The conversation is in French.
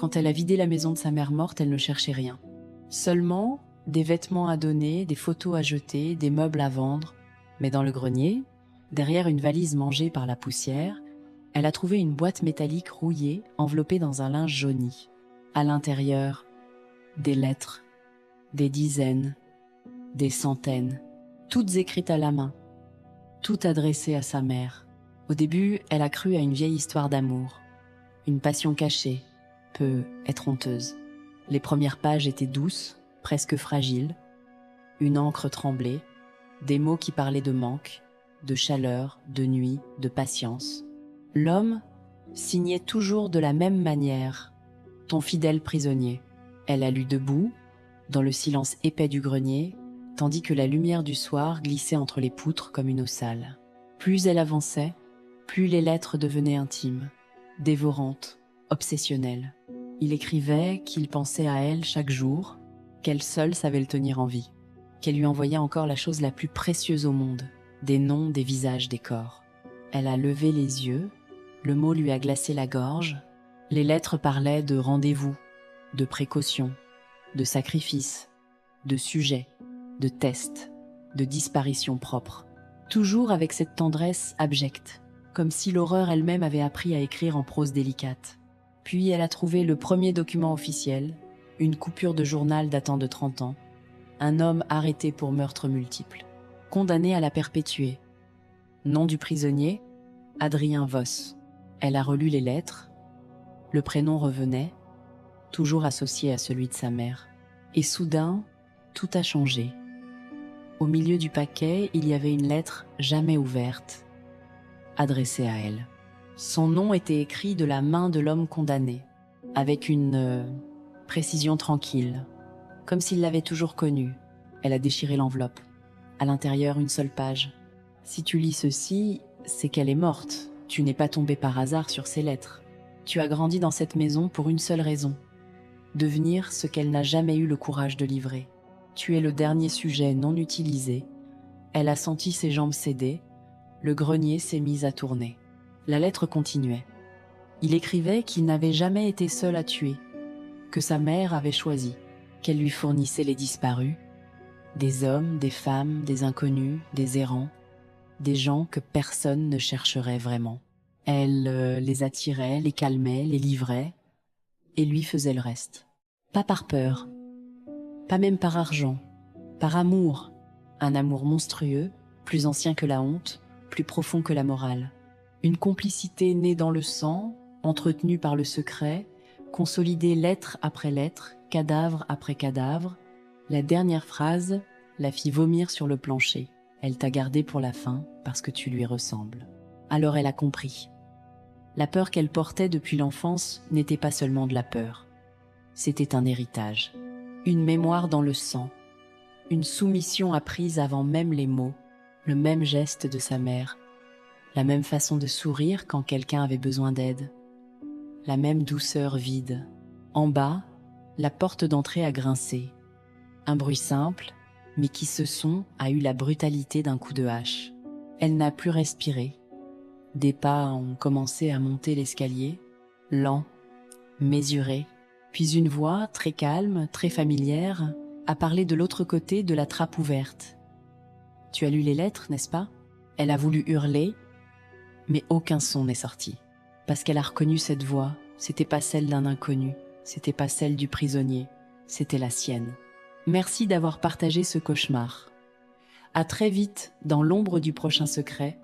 Quand elle a vidé la maison de sa mère morte, elle ne cherchait rien. Seulement des vêtements à donner, des photos à jeter, des meubles à vendre. Mais dans le grenier, derrière une valise mangée par la poussière, elle a trouvé une boîte métallique rouillée, enveloppée dans un linge jauni. À l'intérieur, des lettres, des dizaines, des centaines, toutes écrites à la main, toutes adressées à sa mère. Au début, elle a cru à une vieille histoire d'amour. Une passion cachée peut être honteuse. Les premières pages étaient douces, presque fragiles. Une encre tremblait, des mots qui parlaient de manque, de chaleur, de nuit, de patience. L'homme signait toujours de la même manière, ton fidèle prisonnier. Elle a lu debout, dans le silence épais du grenier, tandis que la lumière du soir glissait entre les poutres comme une eau sale. Plus elle avançait, plus les lettres devenaient intimes, dévorantes, obsessionnelles. Il écrivait qu'il pensait à elle chaque jour, qu'elle seule savait le tenir en vie, qu'elle lui envoyait encore la chose la plus précieuse au monde, des noms, des visages, des corps. Elle a levé les yeux, le mot lui a glacé la gorge. Les lettres parlaient de rendez-vous, de précaution, de sacrifice, de sujet, de test, de disparition propre. Toujours avec cette tendresse abjecte, comme si l'horreur elle-même avait appris à écrire en prose délicate. Puis elle a trouvé le premier document officiel, une coupure de journal datant de 30 ans, un homme arrêté pour meurtre multiple, condamné à la perpétuée. Nom du prisonnier, Adrien Voss. Elle a relu les lettres, le prénom revenait, toujours associé à celui de sa mère. Et soudain, tout a changé. Au milieu du paquet, il y avait une lettre jamais ouverte, adressée à elle. Son nom était écrit de la main de l'homme condamné, avec une précision tranquille, comme s'il l'avait toujours connu. Elle a déchiré l'enveloppe. À l'intérieur, une seule page. Si tu lis ceci, c'est qu'elle est morte. Tu n'es pas tombé par hasard sur ces lettres. Tu as grandi dans cette maison pour une seule raison: devenir ce qu'elle n'a jamais eu le courage de livrer. Tu es le dernier sujet non utilisé. Elle a senti ses jambes céder. Le grenier s'est mis à tourner. La lettre continuait. Il écrivait qu'il n'avait jamais été seul à tuer, que sa mère avait choisi, qu'elle lui fournissait les disparus, des hommes, des femmes, des inconnus, des errants, des gens que personne ne chercherait vraiment. Elle les attirait, les calmait, les livrait, et lui faisait le reste. Pas par peur, pas même par argent, par amour, un amour monstrueux, plus ancien que la honte, plus profond que la morale. Une complicité née dans le sang, entretenue par le secret, consolidée lettre après lettre, cadavre après cadavre. La dernière phrase la fit vomir sur le plancher. Elle t'a gardé pour la fin parce que tu lui ressembles. Alors elle a compris. La peur qu'elle portait depuis l'enfance n'était pas seulement de la peur. C'était un héritage, une mémoire dans le sang, une soumission apprise avant même les mots, le même geste de sa mère, la même façon de sourire quand quelqu'un avait besoin d'aide, la même douceur vide. En bas, la porte d'entrée a grincé. Un bruit simple, mais qui ce son a eu la brutalité d'un coup de hache. Elle n'a plus respiré. Des pas ont commencé à monter l'escalier, lents, mesurés. Puis une voix, très calme, très familière, a parlé de l'autre côté de la trappe ouverte. « Tu as lu les lettres, n'est-ce pas ?» Elle a voulu hurler, mais aucun son n'est sorti. Parce qu'elle a reconnu cette voix, c'était pas celle d'un inconnu, c'était pas celle du prisonnier, c'était la sienne. Merci d'avoir partagé ce cauchemar. À très vite dans l'ombre du prochain secret.